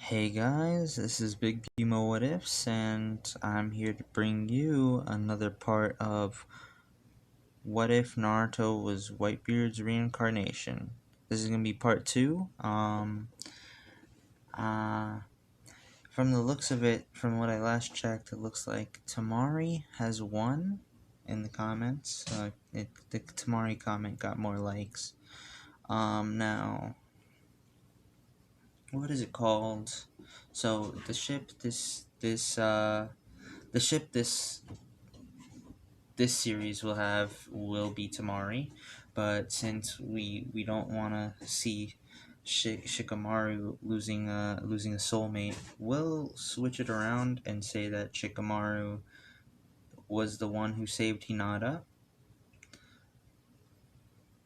Hey guys, this is Big Bimo What Ifs, and I'm here to bring you another part of What If Naruto was Whitebeard's Reincarnation. This is gonna be part two. Uh, from the looks of it, from what I last checked, it looks like Tamari has won in the comments. The Tamari comment got more likes. Now, what is it called? So the ship this series will be Tamari, but since we don't want to see Shikamaru losing a soulmate, we'll switch it around and say that Shikamaru was the one who saved Hinata.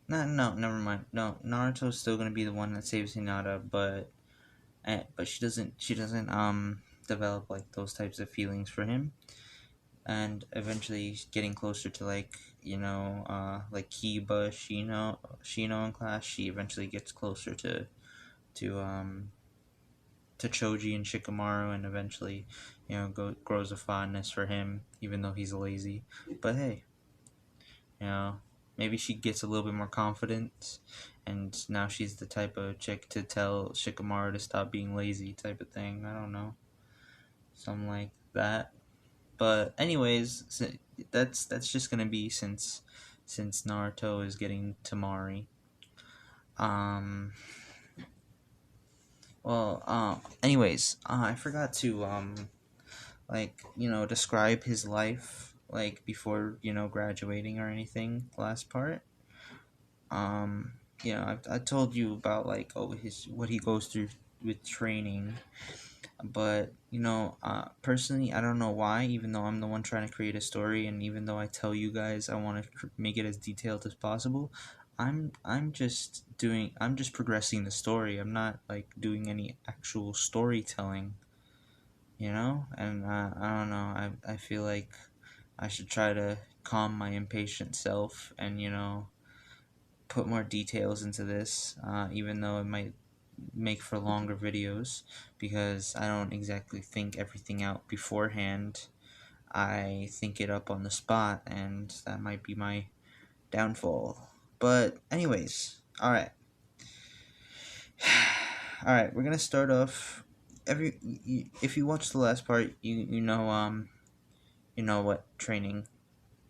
No, never mind. No, Naruto's still gonna be the one that saves Hinata, but she doesn't develop like those types of feelings for him, and eventually getting closer to like Kiba, Shino in class, she eventually gets closer to um to Choji and Shikamaru, and eventually grows a fondness for him even though he's lazy. But hey, you know maybe she gets a little bit more confidence, and now she's the type of chick to tell Shikamaru to stop being lazy type of thing. I don't know, something like that. But anyways, that's just gonna be since Naruto is getting Tamari. Um. Anyways, I forgot to describe his life like before graduating or anything. Last part. Um. I told you about like his what he goes through with training, but personally, I don't know why, even though I'm the one trying to create a story, and even though I tell you guys I want to make it as detailed as possible, I'm just progressing the story. I'm not like doing any actual storytelling, and I don't know, I feel like I should try to calm my impatient self and put more details into this, even though it might make for longer videos, because I don't exactly think everything out beforehand. I think it up on the spot, and that might be my downfall. But anyways, all right, all right. We're gonna start off. If you watch the last part, you know what training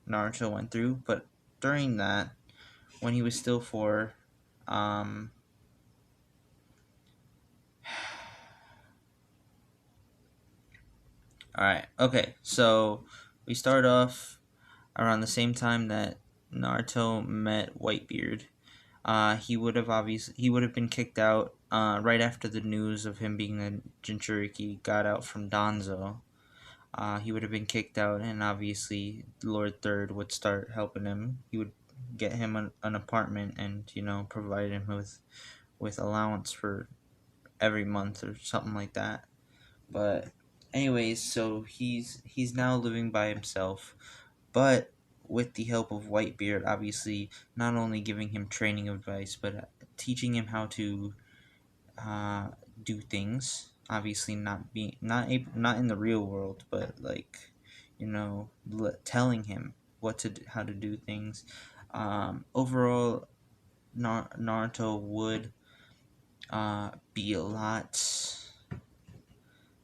Naruto went through. But during that, when he was still four, um, all right, okay. So we start off around the same time that Naruto met Whitebeard. He would have been kicked out right after the news of him being a Jinchuriki got out from Danzo. He would have been kicked out, and obviously Lord Third would start helping him. He would get him an apartment and provide him with allowance for every month or something like that. But anyways, so he's now living by himself, but with the help of Whitebeard, obviously not only giving him training advice, but teaching him how to uh, do things. Obviously, not in the real world, but like telling him how to do things. Overall, Naruto would be a lot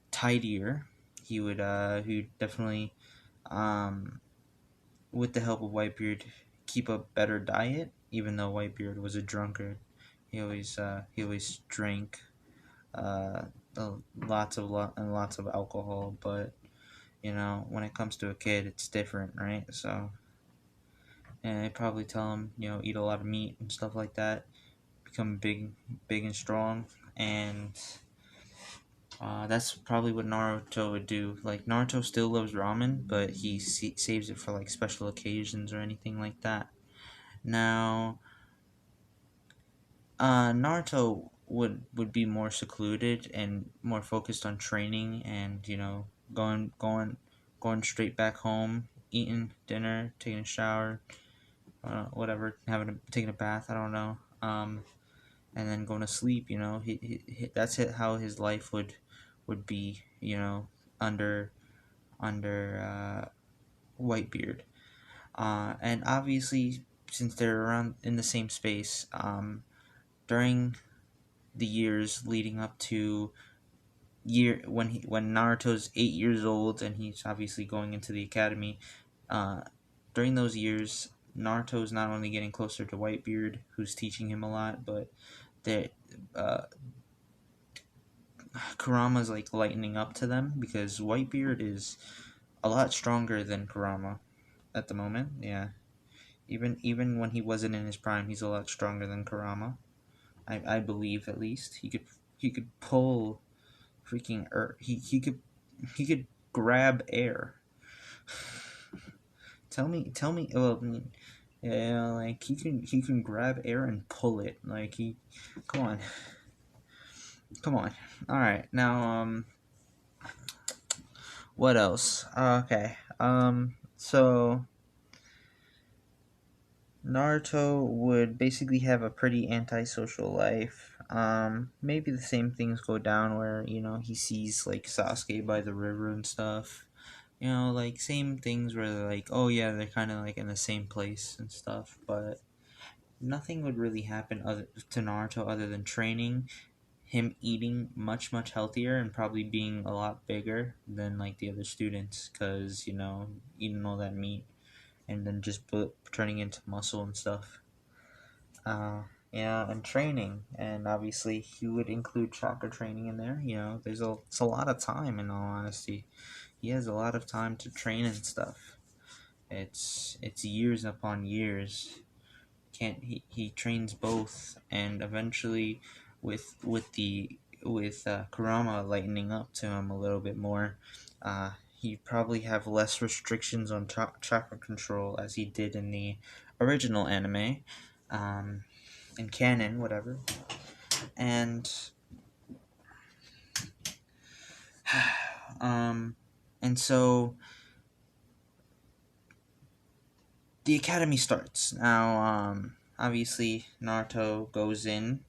tidier. He would definitely um, with the help of Whitebeard, keep a better diet. Even though Whitebeard was a drunkard, he always drank uh, and lots of alcohol. But when it comes to a kid, it's different, right? So, and they probably tell him, eat a lot of meat and stuff like that, become big and strong, and that's probably what Naruto would do. Like Naruto still loves ramen, but he saves it for like special occasions or anything like that. Now, Naruto would be more secluded and more focused on training, and going straight back home, eating dinner, taking a shower, whatever, taking a bath. I don't know. And then going to sleep. That's how his life would be, under Whitebeard. And obviously, since they're around in the same space, during the years leading up to when Naruto's 8 years old and he's obviously going into the academy, uh, during those years, Naruto's not only getting closer to Whitebeard, who's teaching him a lot, but that uh, Kurama's like lightening up to them because Whitebeard is a lot stronger than Kurama at the moment. Yeah, even when he wasn't in his prime, he's a lot stronger than Kurama. I believe at least he could pull freaking earth. He could grab air. Tell me. Well, yeah, like he can grab air and pull it. Like come on, come on. All right, now what else? Okay, so Naruto would basically have a pretty antisocial life. Maybe the same things go down where, he sees like Sasuke by the river and stuff. Like same things where they're like, oh yeah, they're kind of like in the same place and stuff, but nothing would really happen to Naruto other than training, him eating much, much healthier, and probably being a lot bigger than like the other students because, eating all that meat and then just turning into muscle and stuff. Uh, yeah, and training, and obviously he would include chakra training in there. It's a lot of time. In all honesty, he has a lot of time to train and stuff. It's years upon years. Can't he trains both, and eventually, with Kurama lightening up to him a little bit more, he'd probably have less restrictions on chakra control as he did in the original anime. Um, in canon, whatever. And um, and so the academy starts now. Obviously Naruto goes in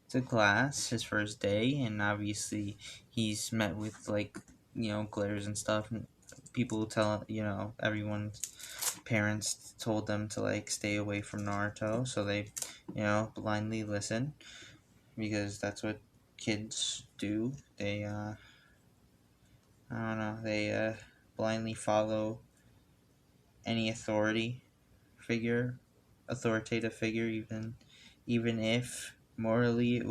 to class his first day, and obviously he's met with like glares and stuff. And people tell everyone's parents told them to like stay away from Naruto, so they blindly listen because that's what kids do. They I don't know. They blindly follow any authoritative figure, even if morally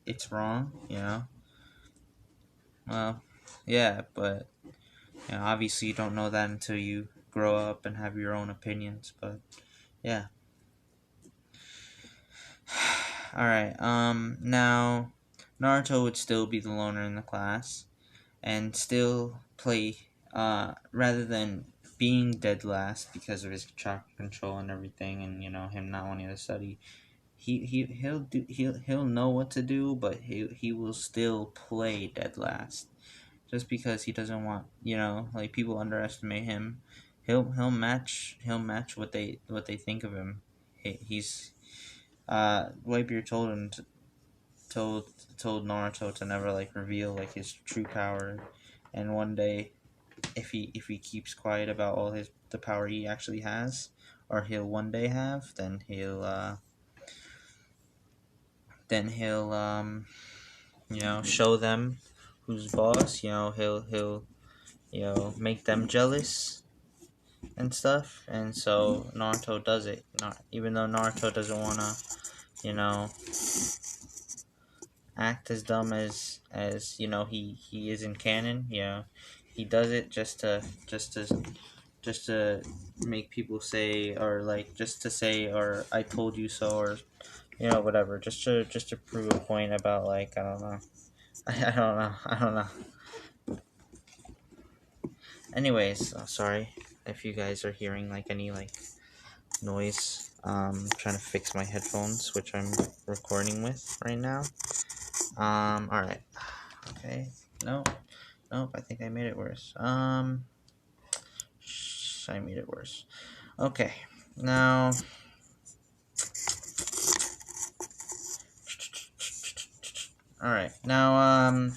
it's wrong. Well, yeah, but obviously you don't know that until you grow up and have your own opinions. But yeah. All right. Now Naruto would still be the loner in the class and still play rather than being dead last because of his chakra control and everything, and him not wanting to study. He'll know what to do, but he will still play dead last just because he doesn't want like people underestimate him. He'll match what they think of him. He's Whitebeard told told Naruto to never like reveal like his true power, and one day, if he keeps quiet about all the power he actually has, or he'll one day have, then he'll show them who's boss. He'll make them jealous and stuff, and so Naruto does it. Not even though Naruto doesn't wanna you know act as dumb as he is in canon. He does it just to make people say, or like just to say, or I told you so, or whatever, just to prove a point about like I don't know. I don't know. Anyways, sorry if you guys are hearing like any like noise. Trying to fix my headphones, which I'm recording with right now. All right. Okay. No. Nope. I think I made it worse. I made it worse. Okay. Now. All right. Now.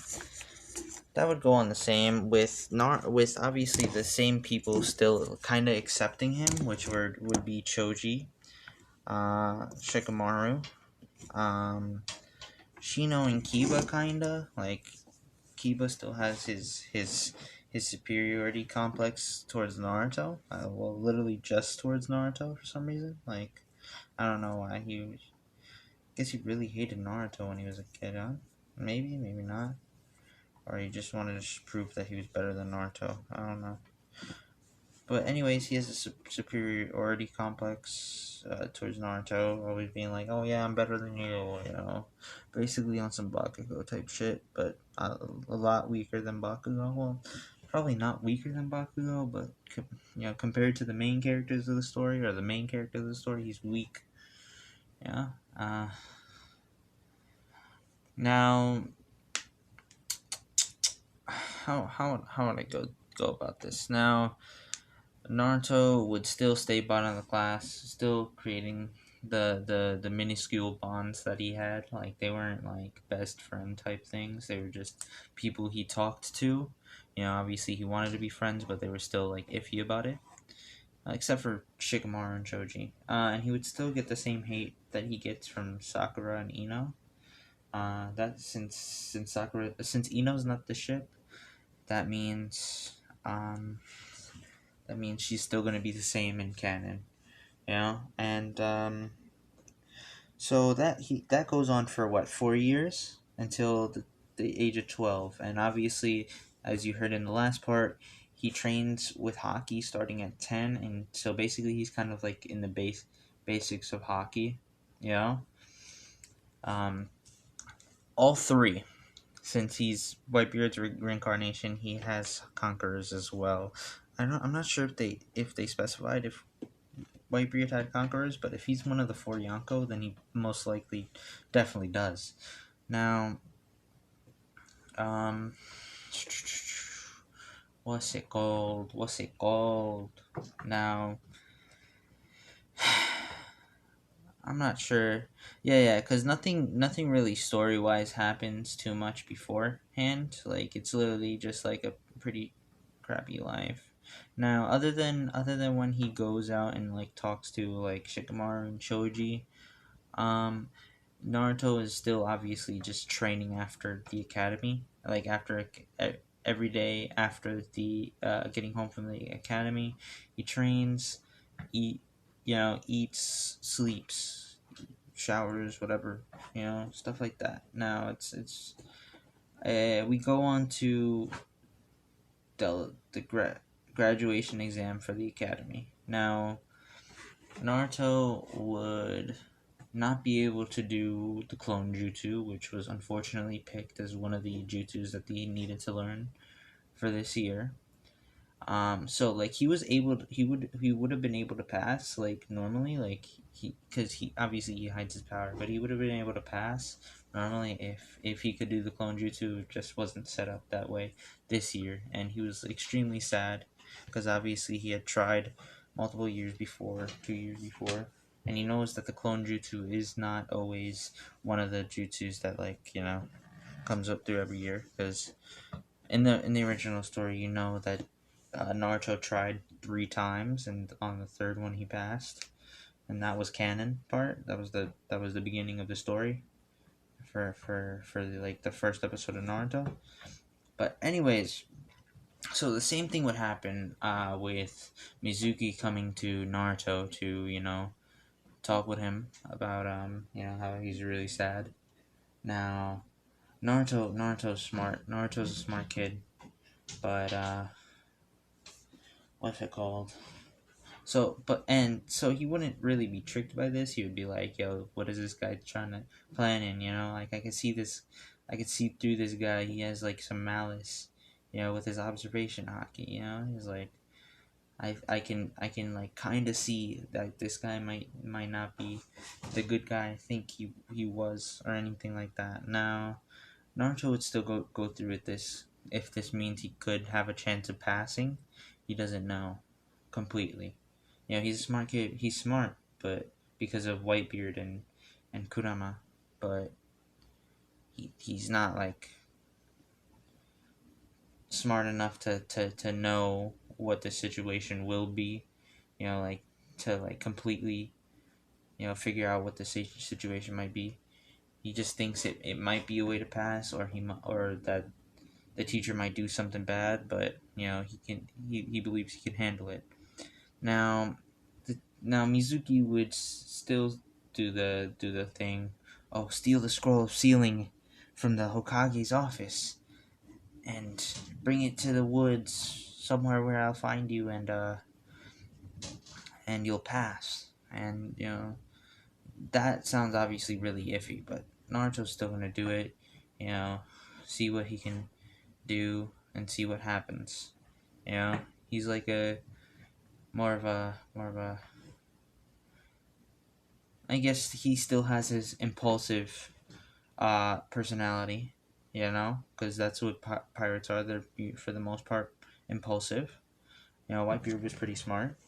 That would go on the same with not with obviously the same people still kind of accepting him, which would be Choji, Shikamaru, um, Shino and Kiba kinda like Kiba still has his superiority complex towards Naruto. Well, literally just towards Naruto for some reason. Like I don't know why guess he really hated Naruto when he was a kid, huh? Maybe, maybe not. Or he just wanted to prove that he was better than Naruto. I don't know. But anyways, he has a superiority complex towards Naruto, always being like, "Oh yeah, I'm better than you," basically on some Bakugo type shit, but a lot weaker than Bakugo. Well, probably not weaker than Bakugo, but compared to the main characters of the story or the main character of the story, he's weak. Yeah. Now, how would I go about this now? Naruto would still stay bottom of the class, still creating the minuscule bonds that he had. Like they weren't like best friend type things. They were just people he talked to. Obviously he wanted to be friends, but they were still like iffy about it. Except for Shikamaru and Choji. And he would still get the same hate that he gets from Sakura and Ino. That since Ino's not the ship, that means um that means she's still gonna be the same in canon, and so that goes on for what 4 years until the age of 12, and obviously, as you heard in the last part, he trains with hockey starting at 10, and so basically he's kind of like in the basics of hockey, you know. Um, all three, since he's Whitebeard's reincarnation, he has conquerors as well. I'm not sure if they specified if Whitebeard had conquerors, but if he's one of the four Yonko, then he most likely definitely does. Now, um, what's it called? What's it called? Now, I'm not sure. Yeah, because nothing really story wise happens too much beforehand. Like it's literally just like a pretty crappy life. Now, other than when he goes out and like talks to like Shikamaru and Choji, um, Naruto is still obviously just training after the academy. Like after every day after the getting home from the academy, he trains, eat, eats, sleeps, showers, whatever, stuff like that. Now it's we go on to the graduation exam for the academy. Now Naruto would not be able to do the clone jutsu, which was unfortunately picked as one of the jutsus that he needed to learn for this year. So like he was able to, he would have been able to pass like normally, like because he obviously he hides his power, but he would have been able to pass normally if he could do the clone jutsu. It just wasn't set up that way this year, and he was extremely sad because obviously he had tried multiple years before, 2 years before, and he knows that the clone jutsu is not always one of the jutsus that comes up through every year, because in the original story, that Naruto tried 3 times, and on the third one he passed, and that was canon part. That was the beginning of the story for the first episode of Naruto. But anyways, so the same thing would happen with Mizuki coming to Naruto to talk with him about how he's really sad. Now Naruto's smart. Naruto's a smart kid, but what's it called? So he wouldn't really be tricked by this. He would be like, "Yo, what is this guy trying to plan in?" Like I can see this, I can see through this guy. He has like some malice, with his observation hockey. He's like, I can like kind of see that this guy might not be the good guy I think he was, or anything like that. Now Naruto would still go through with this if this means he could have a chance of passing. He doesn't know completely. He's a smart kid. He's smart, but because of Whitebeard and Kurama, but he's not like smart enough to know what the situation will be, like to like completely, figure out what the situation might be. He just thinks it might be a way to pass, or or that the teacher might do something bad, but he believes he can handle it. Now, now Mizuki would still do the thing. Oh, steal the scroll of sealing from the Hokage's office and bring it to the woods somewhere where I'll find you, and you'll pass. And that sounds obviously really iffy, but Naruto's still gonna do it. You know, see what he can do and see what happens. He's like a more of a. I guess he still has his impulsive personality. Because that's what pirates are. They're for the most part impulsive. Whitebeard was pretty smart.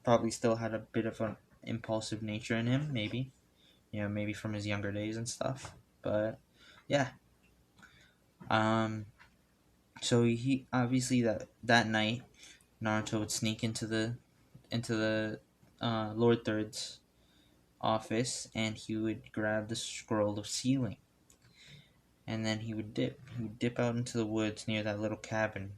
Probably still had a bit of an impulsive nature in him, maybe. Maybe from his younger days and stuff. But yeah. So he obviously that night, Naruto would sneak into the Lord Third's office, and he would grab the scroll of sealing, and then he would dip. He would dip out into the woods near that little cabin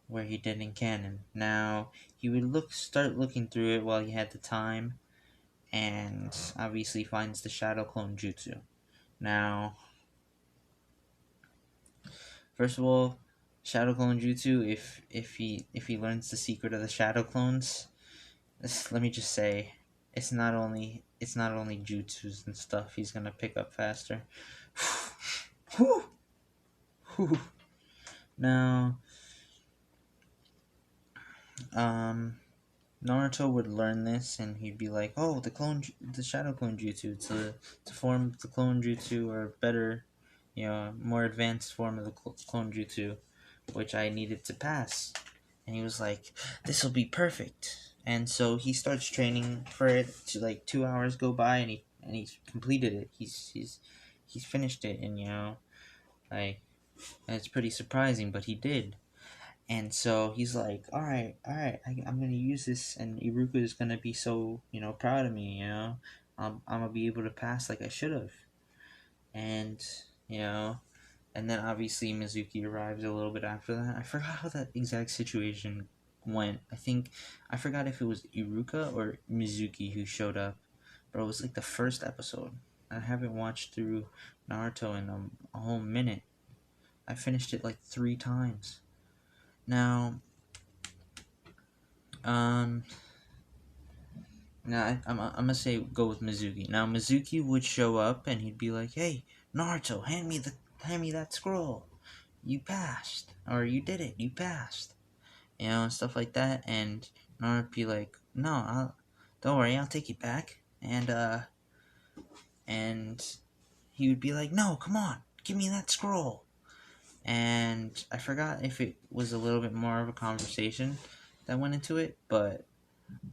where he did in canon. Now he would start looking through it while he had the time, and obviously finds the shadow clone jutsu. Now, first of all, shadow clone jutsu. If he learns the secret of the shadow clones, let me just say, it's not only jutsus and stuff he's gonna pick up faster. Now, Naruto would learn this, and he'd be like, "Oh, the shadow clone jutsu. It's a form of the clone jutsu, or better, more advanced form of the clone jutsu, which I needed to pass." And he was like, "This will be perfect." And so he starts training for it. To like 2 hours go by, and he's completed it. He's finished it, and like, and it's pretty surprising, but he did. And so he's like, all right, I'm gonna use this, and Iruka is gonna be so proud of me. I'm gonna be able to pass like I should have. And you know, and then obviously Mizuki arrives a little bit after that. I forgot how that exact situation went. I forgot if it was Iruka or Mizuki who showed up, but it was like the first episode. I haven't watched through Naruto in a whole minute. I finished it like 3 times. Now, um, I'm gonna say go with Mizuki. Now Mizuki would show up, and he'd be like, "Hey, Naruto, hand me that scroll. You passed, or you did it. You passed." And stuff like that. And Naruto would be like, "No, don't worry, I'll take it back." And he would be like, "No, come on, give me that scroll." And I forgot if it was a little bit more of a conversation that went into it, but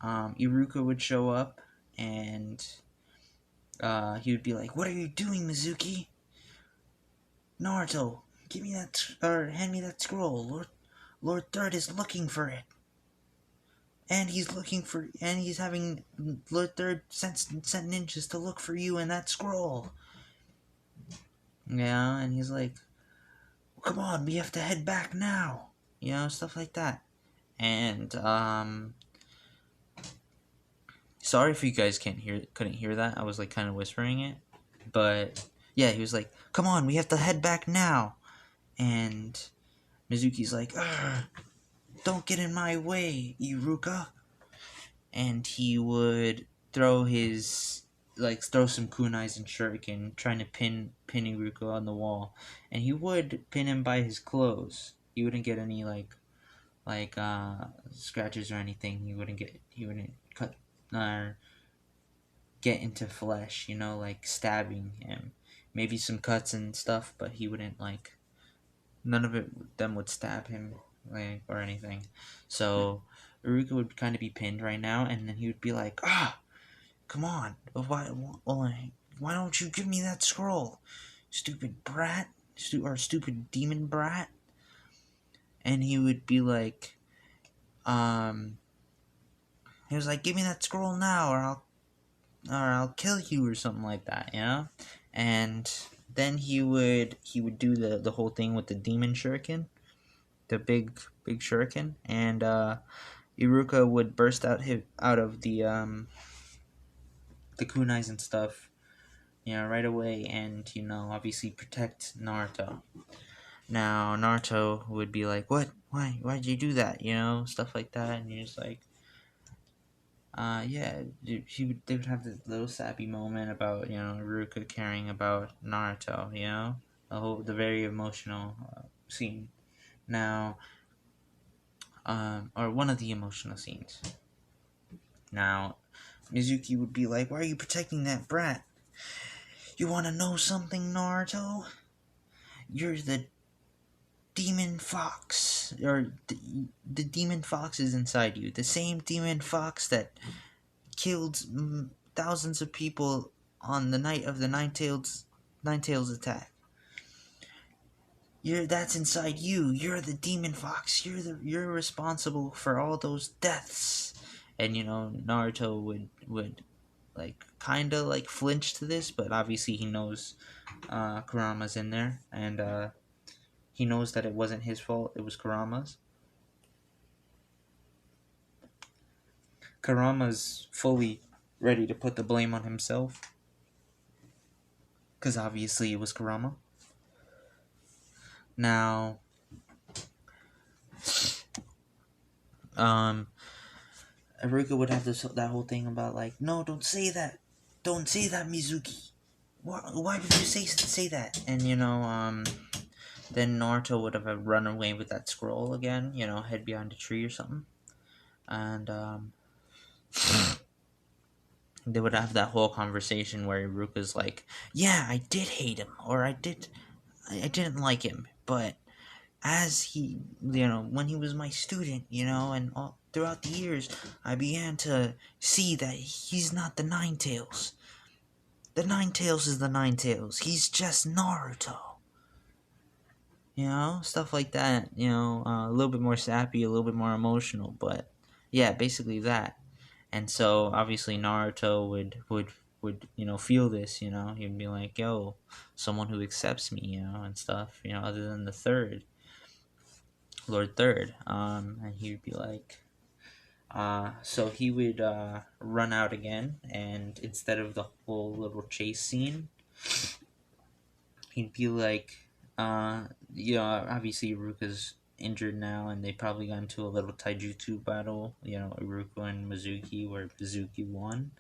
Iruka would show up, and he would be like, "What are you doing, Mizuki? Naruto, give me that, or hand me that scroll. Lord Third is looking for it, and he's having Lord Third sent ninjas to look for you and that scroll." Yeah, and he's like, "Come on, we have to head back now." Stuff like that. And sorry if you guys couldn't hear that. I was like kind of whispering it, but yeah, he was like, "Come on, we have to head back now." And Mizuki's like, "Don't get in my way, Iruka." And he would throw some kunais and shuriken, trying to pin Iruka on the wall. And he would pin him by his clothes. He wouldn't get any scratches or anything. He wouldn't cut or get into flesh, like stabbing him. Maybe some cuts and stuff, but he wouldn't none of them would stab him or anything. So Iruka would kind of be pinned right now, and then he would be like, come on, why don't you give me that scroll, stupid brat, or stupid demon brat?" and he would be like, he was like, "Give me that scroll now, or I'll kill you," or something like that, you know. And then he would do the whole thing with the demon shuriken, the big shuriken, and Iruka would burst out of the kunais and stuff, right away, and obviously protect Naruto. Now Naruto would be like, "What? Why'd you do that?" Stuff like that, and he's like, yeah, they would have this little sappy moment about Iruka caring about Naruto, the very emotional scene. Now, or one of the emotional scenes. Now, Mizuki would be like, "Why are you protecting that brat? You want to know something, Naruto? You're the demon fox, or the demon fox is inside you. The same demon fox that killed thousands of people on the night of the Nine Tails attack. That's inside you. You're the demon fox. You're responsible for all those deaths." And Naruto would like kind of like flinch to this, but obviously he knows Kurama's in there, and he knows that it wasn't his fault, it was Kurama's. Kurama's fully ready to put the blame on himself, because obviously it was Kurama. Now, Iruka would have that whole thing about like, "No, don't say that, Mizuki. Why would you say that?" And then Naruto would have run away with that scroll again, head behind a tree or something, and they would have that whole conversation where Iruka's like, "Yeah, I did hate him, or I didn't like him, but as he, when he was my student, and all throughout the years, I began to see that he's not the Nine Tails. The Nine Tails is the Nine Tails. He's just Naruto." Stuff like that. A little bit more sappy, a little bit more emotional, but yeah, basically that. And so obviously Naruto would feel this. He'd be like, "Yo, someone who accepts me," and stuff. Other than the third Lord Third. And he would be like, so he would run out again, and instead of the whole little chase scene, he'd be like, obviously Iruka's injured now, and they probably got into a little taijutsu battle, Iruka and Mizuki, where Mizuki won,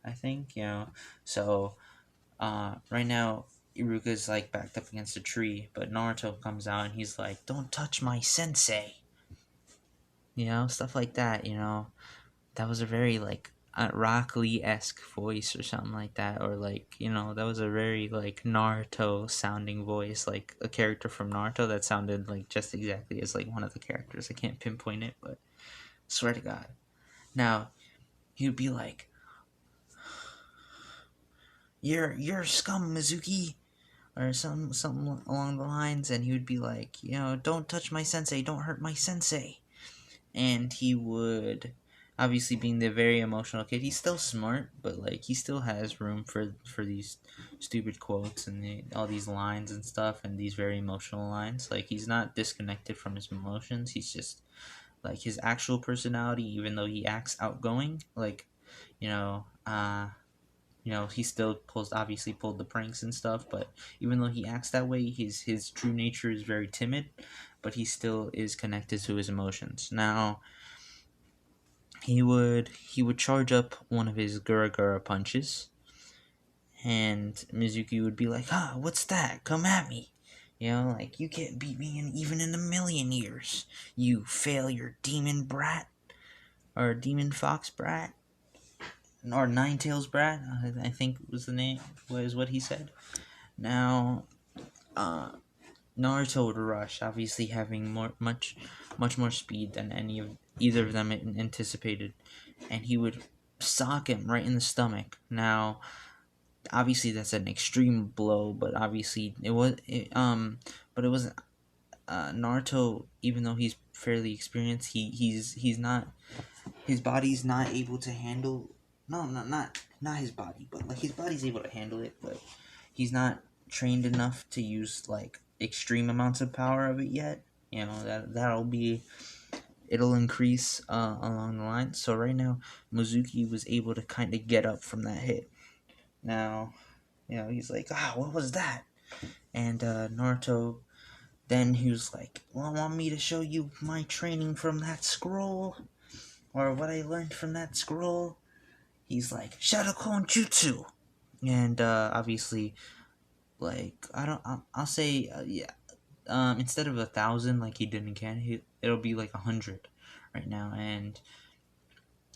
I think, so, right now, Iruka's like backed up against a tree, but Naruto comes out and he's like, "Don't touch my sensei," stuff like that, that was a very like Rock Lee-esque voice or something like that, or like that was a very like Naruto sounding voice, like a character from Naruto that sounded like just exactly as like one of the characters. I can't pinpoint it, but swear to God. Now he would be like, "You're scum, Mizuki," or something along the lines, and he would be like, "Don't touch my sensei, don't hurt my sensei." And he would, obviously being the very emotional kid, he's still smart, but like he still has room for these stupid quotes and all these lines and stuff, and these very emotional lines. Like he's not disconnected from his emotions, he's just like his actual personality, even though he acts outgoing, like he still obviously pulled the pranks and stuff, but even though he acts that way, his true nature is very timid, but he still is connected to his emotions. Now, he would charge up one of his Gura punches, and Mizuki would be like, what's that? Come at me. Like, you can't beat me even in a million years, you failure demon brat, or demon fox brat, or Nine Tails brat, I think was what he said. Now, Naruto would rush, obviously having much more speed than either of them anticipated, and he would sock him right in the stomach. Now, obviously that's an extreme blow, but obviously but it was Naruto, even though he's fairly experienced, he's not, his body's not able to handle. No, not his body, but like his body's able to handle it, but he's not trained enough to use like extreme amounts of power of it yet. You know, that'll be, it'll increase along the line. So right now, Mizuki was able to kind of get up from that hit. Now, you know, he's like, what was that? And Naruto, then he was like, well, want me to show you my training from that scroll? Or what I learned from that scroll? He's like, Shadow Clone Jutsu! And obviously, like, I'll say, yeah, instead of 1,000 like he did in Canon, it'll be like 100 right now. And,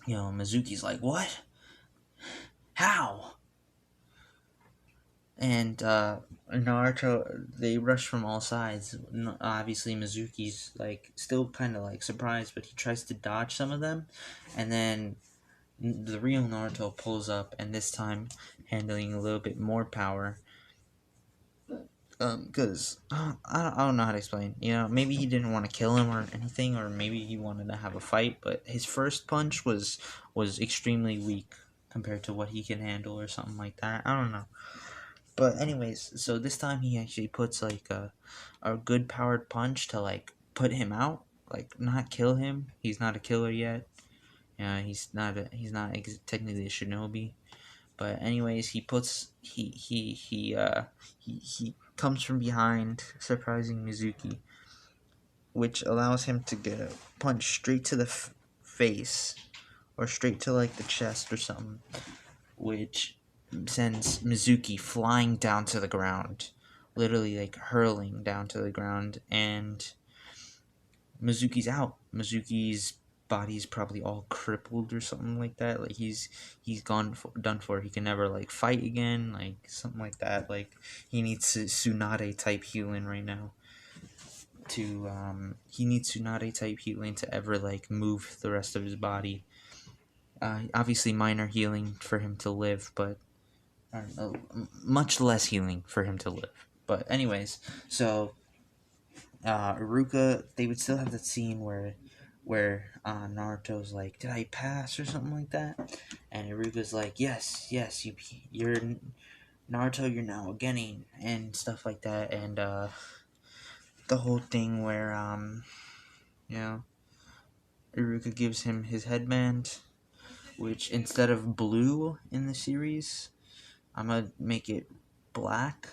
you know, Mizuki's like, what? How? And Naruto, they rush from all sides. Obviously, Mizuki's like still kind of like surprised, but he tries to dodge some of them, and then the real Naruto pulls up, and this time handling a little bit more power. Because I don't know how to explain. You know, maybe he didn't want to kill him or anything, or maybe he wanted to have a fight. But his first punch was extremely weak compared to what he can handle, or something like that. I don't know. But anyways, so this time he actually puts like a good powered punch to like put him out, like not kill him. He's not a killer yet. Yeah, technically a shinobi. But anyways, he comes from behind, surprising Mizuki, which allows him to get a punch straight to the face, or straight to like the chest or something, which sends Mizuki flying down to the ground, literally like hurling down to the ground, and Mizuki's out. Mizuki's body's probably all crippled or something like that. Like he's done for. He can never like fight again, like something like that. Like he needs Tsunade type healing right now. He needs Tsunade type healing to ever like move the rest of his body. Obviously minor healing for him to live, but much less healing for him to live. But anyways, so Iruka, they would still have that scene where Naruto's like, "Did I pass?" or something like that, and Iruka's like, "Yes, you're Naruto. You're now a Genin," and stuff like that, and the whole thing where you know, Iruka gives him his headband, which instead of blue in the series, I'm gonna make it black.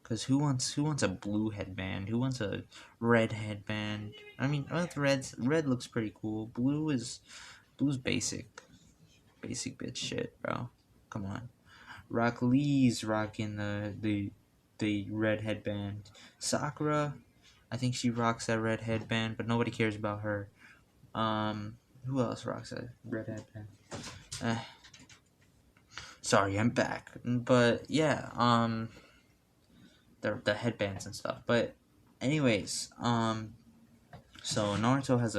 Cause who wants a blue headband? Who wants a red headband? I mean, red looks pretty cool. Blue's basic bitch shit, bro. Come on. Rock Lee's rocking the red headband. Sakura, I think she rocks that red headband, but nobody cares about her. Who else rocks that red headband? Eh, sorry, I'm back. But yeah, the headbands and stuff. But anyways, so Naruto has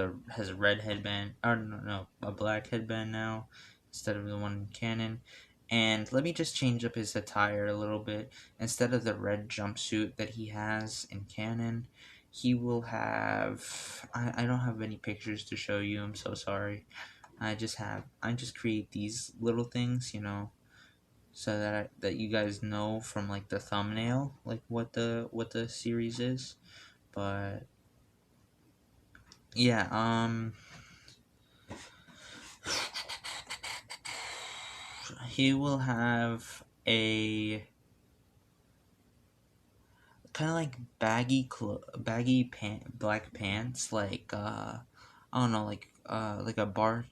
a red headband, or no, a black headband now instead of the one in canon. And let me just change up his attire a little bit. Instead of the red jumpsuit that he has in canon, he will have. I don't have any pictures to show you. I'm so sorry. I just create these little things, you know, so that you guys know from like the thumbnail, like what the series is. But yeah, he will have a kind of like black pants, like I don't know, like a bar.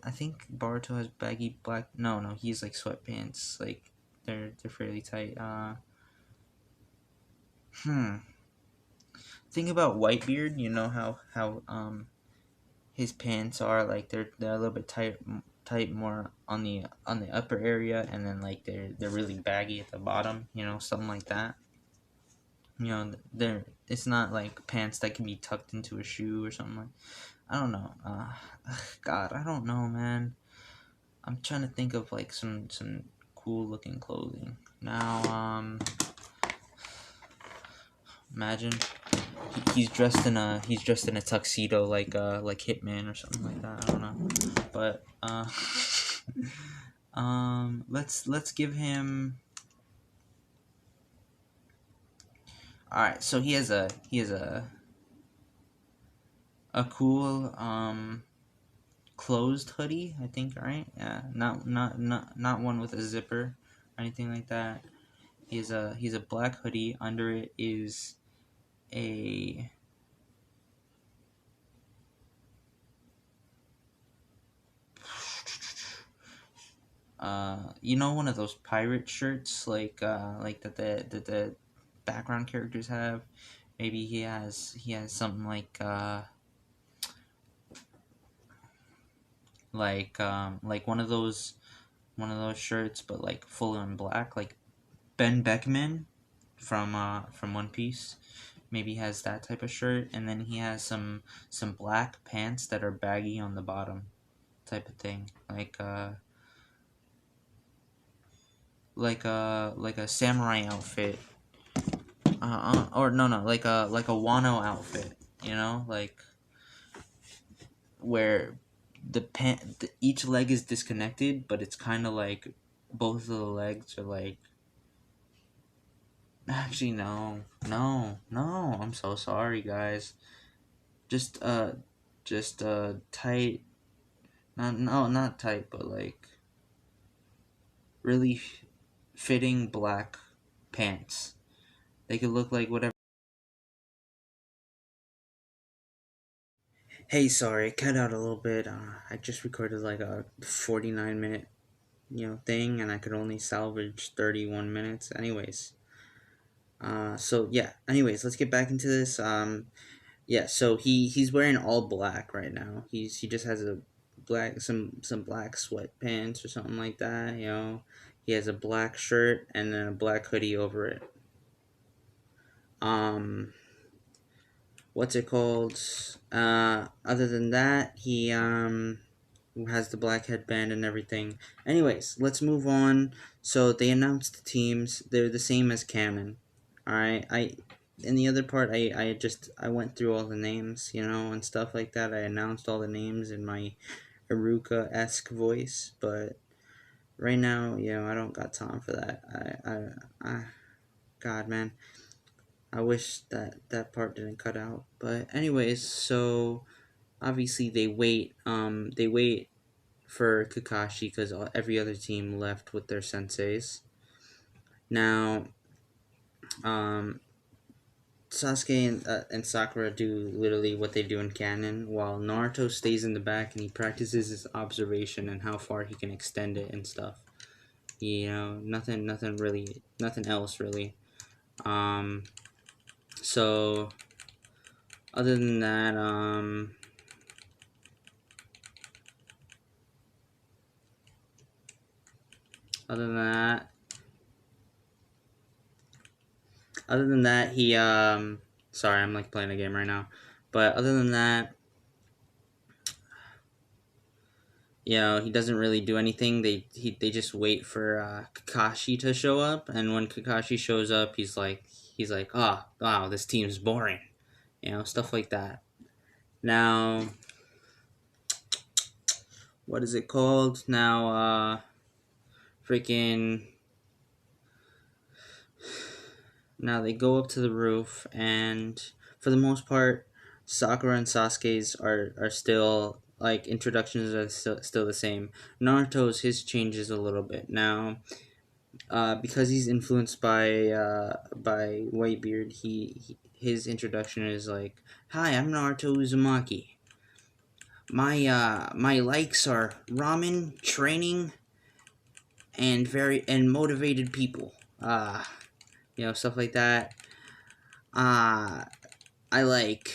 I think Baruto has baggy black. No, he's like sweatpants. Like they're fairly tight. Hmm. Think about Whitebeard. You know how his pants are like they're a little bit tight more on the upper area, and then like they're really baggy at the bottom. You know, something like that. You know, it's not like pants that can be tucked into a shoe or something like. I don't know. God, I don't know, man. I'm trying to think of like some cool looking clothing now. Imagine he's dressed in a tuxedo like Hitman or something like that. I don't know, but let's give him. All right, so he has a cool closed hoodie, I think, right? Yeah, not one with a zipper or anything like that. He's a black hoodie. Under it is a one of those pirate shirts like that the background characters have. Maybe he has something like one of those shirts, but like full in black, like Ben Beckman from One Piece. Maybe he has that type of shirt, and then he has some black pants that are baggy on the bottom, type of thing, like a samurai outfit, or no, like a Wano outfit, like where each leg is disconnected, but it's kind of like both of the legs are like. Actually, no. I'm so sorry, guys. Just tight. Not tight, but like really fitting black pants. They could look like whatever. Hey, sorry, cut out a little bit. I just recorded like a 49-minute, thing, and I could only salvage 31 minutes. Anyways, so yeah. Anyways, let's get back into this. Yeah. So he's wearing all black right now. He just has a black some black sweatpants or something like that. He has a black shirt and then a black hoodie over it. Um, what's it called? Other than that, he has the black headband and everything. Anyways, let's move on. So they announced the teams. They're the same as canon. All right. In the other part, I went through all the names, and stuff like that. I announced all the names in my Iruka-esque voice, but right now, I don't got time for that. God, man. I wish that part didn't cut out. But anyways, so obviously they wait for Kakashi because every other team left with their senseis. Now, um, Sasuke and Sakura do literally what they do in canon, while Naruto stays in the back and he practices his observation and how far he can extend it and stuff. Nothing else really. So other than that, other than that, he sorry, I'm like playing a game right now. But other than that, he doesn't really do anything. They just wait for Kakashi to show up, and when Kakashi shows up, he's like, oh wow, this team's boring, stuff like that. Now, what is it called? Now, freaking. Now they go up to the roof, and for the most part, Sakura and Sasuke's are still like introductions are still the same. Naruto's his changes a little bit now, because he's influenced by Whitebeard. His introduction is like, "Hi, I'm Naruto Uzumaki. My likes are ramen, training, and motivated people. Stuff like that. Uh I like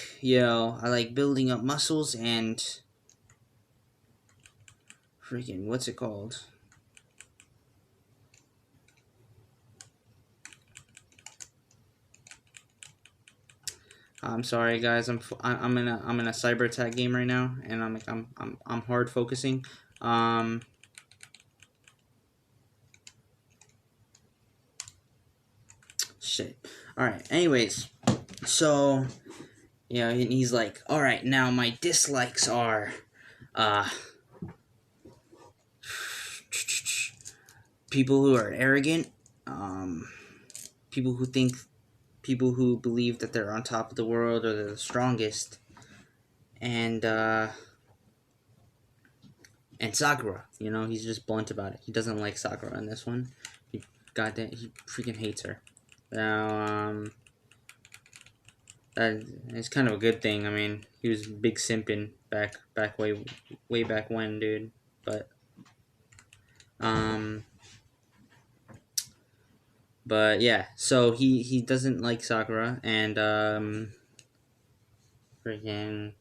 building up muscles and freaking what's it called? I'm sorry, guys. I'm in a cyber attack game right now, and I'm hard focusing. Um, Shit. All right. Anyways, So, you know, and he's like, all right, now my dislikes are, uh, people who are arrogant, um, people who think, people who believe that they're on top of the world or they're the strongest, and, and Sakura. You know, he's just blunt about it. He doesn't like Sakura in this one. He goddamn, he freaking hates her. Now, that it's kind of a good thing. I mean, he was big simping back way back when, dude. But um, but yeah. So he doesn't like Sakura, and freaking,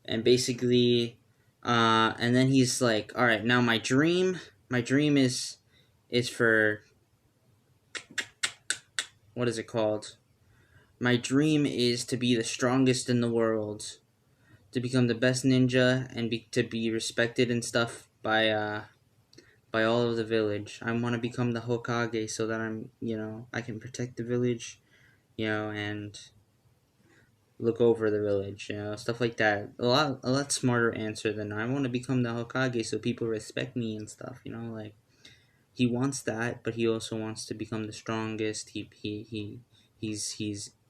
and basically, and then he's like, all right, now my dream is for, what is it called? My dream is to be the strongest in the world, to become the best ninja, and to be respected and stuff by all of the village. I want to become the Hokage so that I can protect the village, and look over the village, stuff like that. A lot smarter answer than I want to become the Hokage so people respect me and stuff. Like, he wants that, but he also wants to become the strongest. He's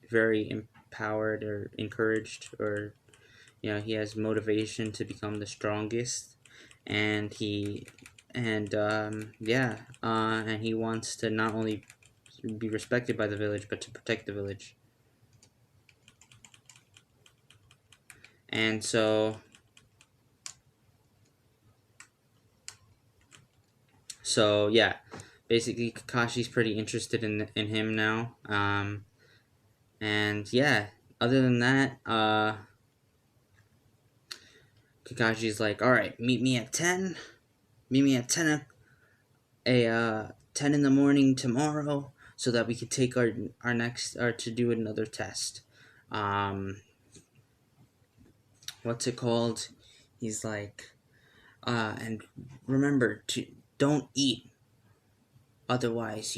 very empowered or encouraged, or he has motivation to become the strongest, and and he wants to not only be respected by the village but to protect the village. And so yeah, basically Kakashi's pretty interested in him now. And yeah, other than that, Kakashi's like, all right, meet me at 10. Meet me at 10 in the morning tomorrow, so that we could take our next, or to do another test. Um, what's it called? He's like, and remember to don't eat, otherwise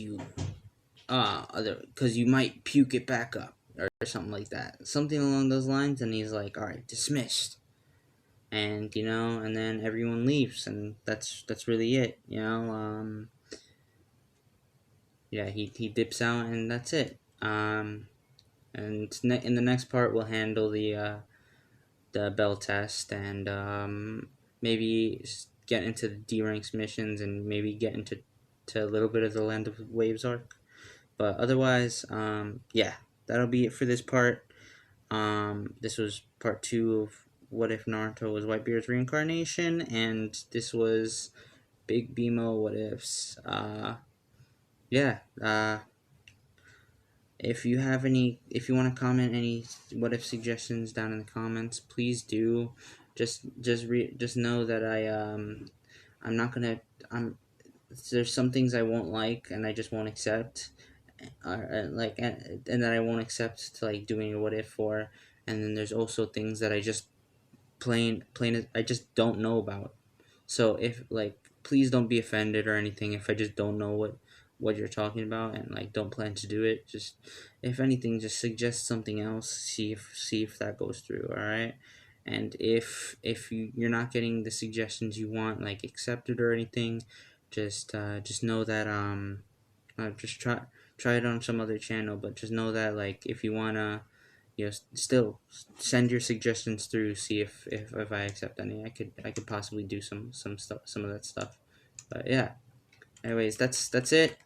because you might puke it back up, or something like that, something along those lines. And he's like, all right, dismissed. And and then everyone leaves, and that's really it. Yeah, he dips out, and that's it. And in the next part, we'll handle the bell test, and maybe get into the D ranks missions, and maybe get into a little bit of the Land of Waves arc. But otherwise, yeah, that'll be it for this part. This was part 2 of What If Naruto Was Whitebeard's Reincarnation, and this was Big Bimo What Ifs. Yeah. If you want to comment any what if suggestions down in the comments, please do. Just know that I'm not gonna I'm there's some things I won't like, and I just won't accept, and that I won't accept to, like, doing a what if for. And then there's also things that I just plain I just don't know about. So, if, like, please don't be offended or anything if I just don't know what you're talking about, and, like, don't plan to do it. Just, if anything, just suggest something else. See if that goes through. All right. And if you're not getting the suggestions you want, like, accepted or anything, just know that just try it on some other channel. But just know that, like, if you wanna, still send your suggestions through. See if I accept any. I could possibly do some stuff, some of that stuff. But yeah. Anyways, that's it.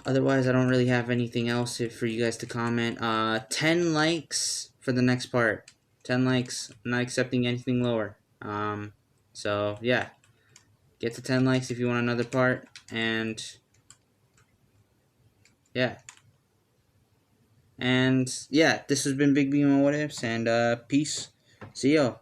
Otherwise, I don't really have anything else for you guys to comment. 10 likes for the next part. 10 likes. I'm not accepting anything lower. So yeah, get to 10 likes if you want another part. And yeah. And yeah, this has been Big Beam on What Ifs, and peace. See y'all.